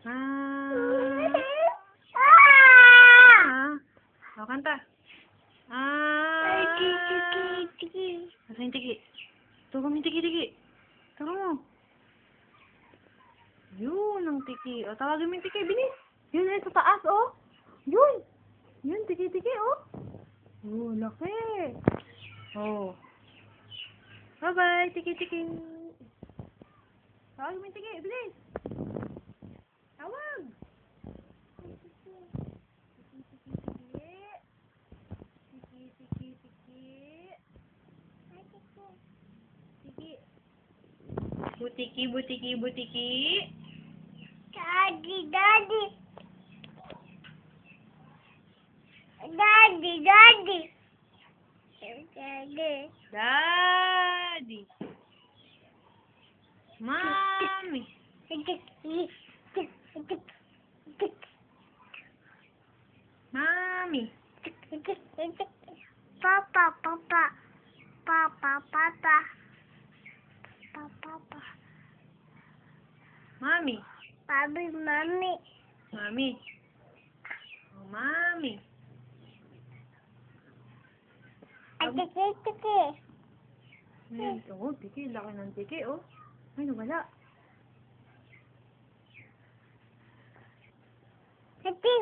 Ah. O, kanta. Nasa yung tiki? Turo mo yung tiki-tiki. Turo mo. Yun ang tiki. O, tawagin mo yung tiki. Bilis. Yun ay sa taas, oh. Yun. Yun, tiki-tiki, oh. Oh, laki. Oh. Bye-bye, tiki-tiki. Tawagin mo yung tiki. Bilis. Tawag. Butiki, butiki, butiki. Daddy, daddy. Daddy, daddy. Daddy. Daddy. Mommy. Mommy. Papa, papa. Papa, papa. Papa. Mommy. Papi, mami. Mommy. Oh, mommy. Tiki. Ayun, oh, tiki. Laki ng tiki, oh. Ay, nawala. Tiki.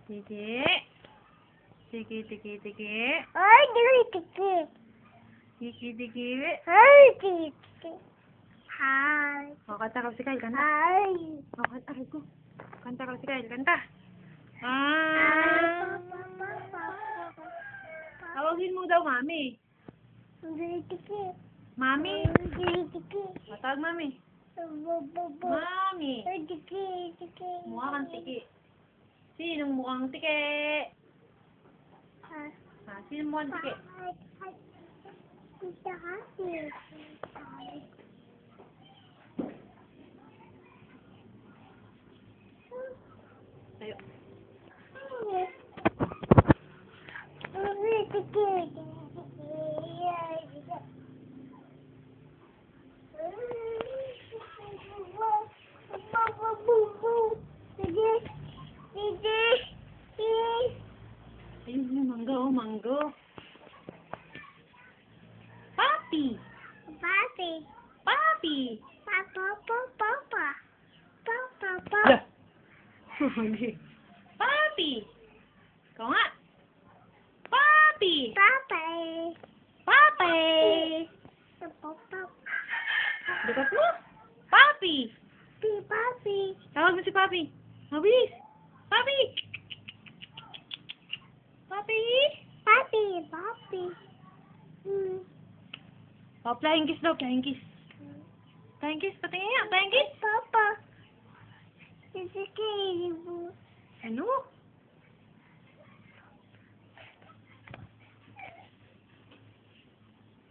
Tiki. Tiki, tiki, tiki. Ay, tiki. Tiki, tiki. Ay, tiki. Hi. O, kanta ka si Kyle, kanta. Hi. O, kanta ko. Kanta ka si Kyle, kanta. Tawagin mo daw, mami. Tiki. Mami. Tiki. O, tawag mami. Mami. Tiki. Mukha kang tiki. Sinong mukhang tiki? Sinong mukhang tiki? Tayo. Ayun yung mangga, oh, manggo. Papi. Papi. Papi. Papa. Yeah. Okay. Papi. Ikaw nga. Papi. Papi. Likat mo. Papi. Tawag mo si Papi. Mabilis. Papi. Papi. Oh, flying kiss daw. Flying kiss. Flying kiss. Patingin nga. Flying kiss. Papa. Ano?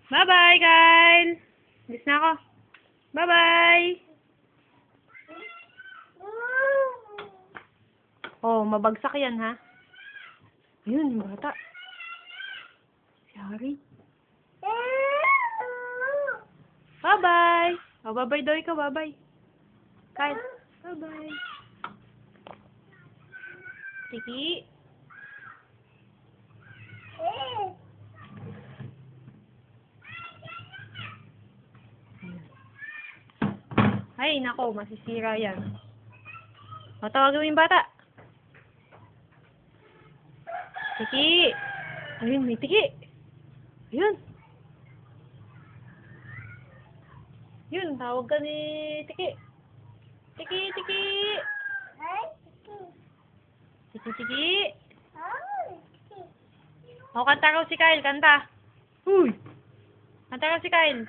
Bye-bye, Kyle. Alis na ako. Bye-bye. Oh, mabagsak yan, ha? Ayun, yung bata. Si Harry. Bye-bye. Oh, bye-bye daw ikaw. Bye-bye. Kyle. Bye-bye. Tiki. Ay, nako. Masisira yan. O, tawagin mo yung bata. Tiki. Ayun, may tiki. Ayun. Yun, tawag ka ni Tiki. Tiki, Tiki. Tiki, Tiki. O, kanta ko si Kyle, kanta. Uy! Kanta ko si Kyle.